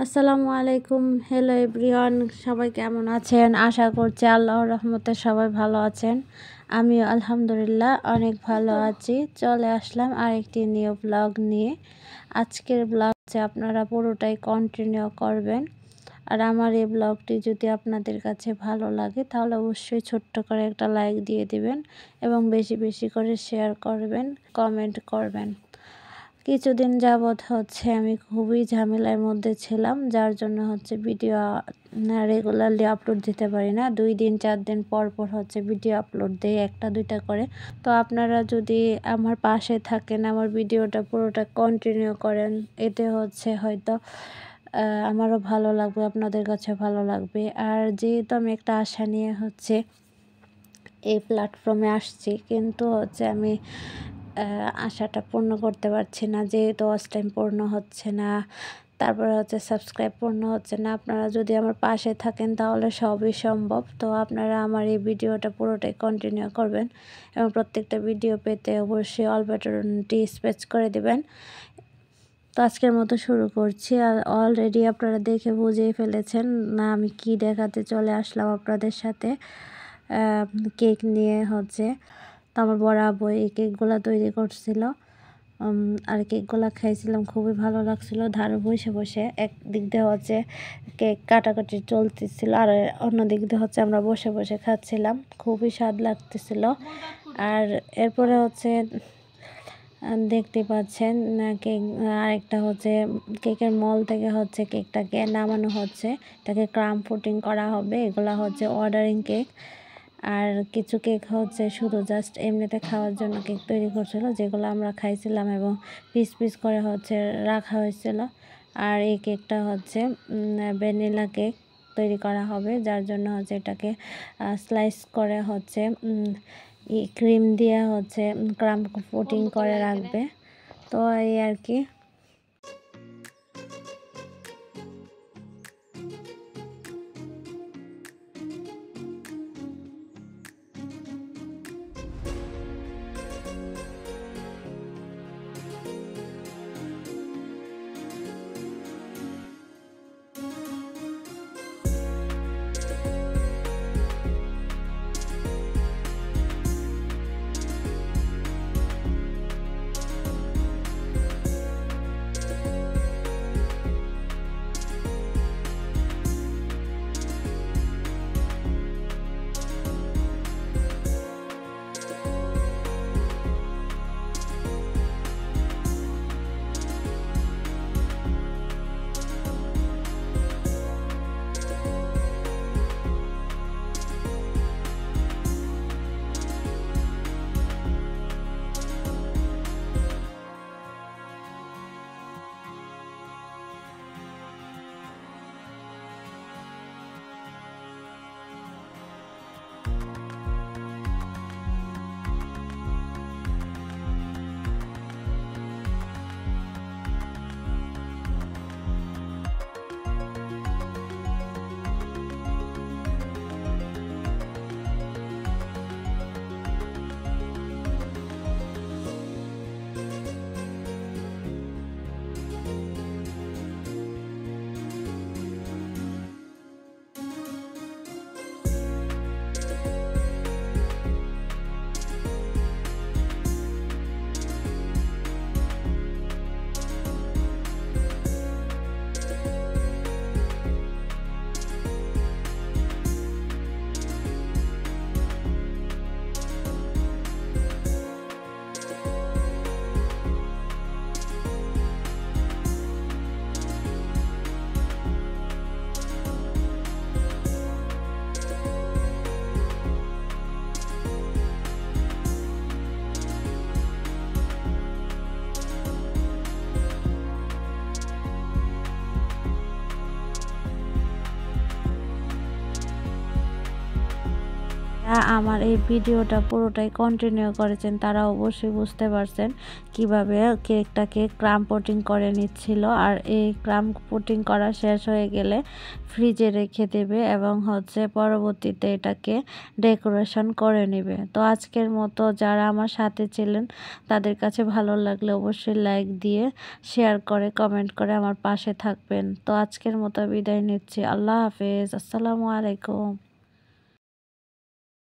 আসসালামু আলাইকুম। Hello everyone, সবাই কেমন আছেন? আশা করছি আল্লাহর রহমতে সবাই ভালো আছেন। আমিও আলহামদুলিল্লাহ অনেক ভালো আছি। চলে আসলাম আরেকটি নিউ ব্লগ নিয়ে। আজকের ব্লগ আপনারা পুরোটাই কন্টিনিউ করবেন। আর আমার এই ব্লগটি যদি আপনাদের কাছে ভালো লাগে তাহলে অবশ্যই ছোট্ট করে একটা লাইক দিয়ে দিবেন এবং বেশি বেশি করে শেয়ার করবেন, কমেন্ট করবেন। কিছুদিন যাবৎ আমি খুবই ঝামেলার মধ্যে ছিলাম, যার জন্য ভিডিও রেগুলারলি আপলোড দিতে পারি না। 2 দিন 4 দিন পর পর ভিডিও আপলোড দেই, একটা দুইটা করে। তো আপনারা যদি আমার পাশে থাকেন, আমার ভিডিওটা পুরোটা কন্টিনিউ করেন, এতে হয়তো আমারও ভালো লাগবে, আপনাদের কাছে ভালো লাগবে। আর যেহেতু আমি একটা আশা নিয়ে এই প্ল্যাটফর্মে আসছি, কিন্তু আমি আশাটা পূর্ণ করতে পারছি না, যেহেতু ওয়াচ টাইম পূর্ণ হচ্ছে না, তারপরে সাবস্ক্রাইব পূর্ণ হচ্ছে না। আপনারা যদি আমার পাশে থাকেন তাহলে সবই সম্ভব। তো আপনারা আমার এই ভিডিওটা পুরোটাই কন্টিনিউ করবেন এবং প্রত্যেকটা ভিডিও পেতে অবশ্যই অল বাটনটি প্রেস করে দিবেন। তো আজকের মতো শুরু করছি। আর অলরেডি আপনারা দেখে বুঝেই ফেলেছেন না আমি কি দেখাতে চলে আসলাম আপনাদের সাথে। কেক নিয়ে তো আমার বড় আপু এই কেকগুলো তৈরি করছিল, আর কেকগুলো খাইছিলাম, খুবই ভালো লাগছিল। ধারে বসে বসে একদিক দিয়ে কেক কাটাকাটি চলতেছিল, আর অন্য দিক দিয়ে আমরা বসে বসে খাচ্ছিলাম, খুবই স্বাদ লাগতেছিল। আর এরপরে দেখতে পাচ্ছেন কেক, আরেকটা কেকের মল থেকে কেকটাকে নামানো এটাকে ক্রাম পুডিং করা হবে। এগুলা অর্ডারিং কেক। আর কিছু কেক শুধু জাস্ট এমনিতে খাওয়ার জন্য কেক তৈরি করছিল, যেগুলো আমরা খাইছিলাম এবং পিস পিস করে রাখা হয়েছিল। আর এই কেকটা ভ্যানিলা কেক তৈরি করা হবে, যার জন্য এটাকে স্লাইস করে ক্রিম দিয়ে ক্রাম পুডিং করে রাখবে। তো এই আর কি। আমার এই ভিডিওটা পুরোটাই কন্টিনিউ করেছেন তারা অবশ্যই বুঝতে পারছেন কিভাবে কেকটাকে ক্রাম কোটিং করে নিচ্ছিল। আর এই ক্রাম কোটিং করা শেষ হয়ে গেলে ফ্রিজে রেখে দেবে এবং পরবর্তীতে এটাকে ডেকোরেশন করে নেবে। তো আজকের মতো যারা আমার সাথে ছিলেন তাদের কাছে ভালো লাগলে অবশ্যই লাইক দিয়ে শেয়ার করে কমেন্ট করে আমার পাশে থাকবেন। তো আজকের মতো বিদায় নিচ্ছি। আল্লাহ হাফেজ। আসসালামু আলাইকুম।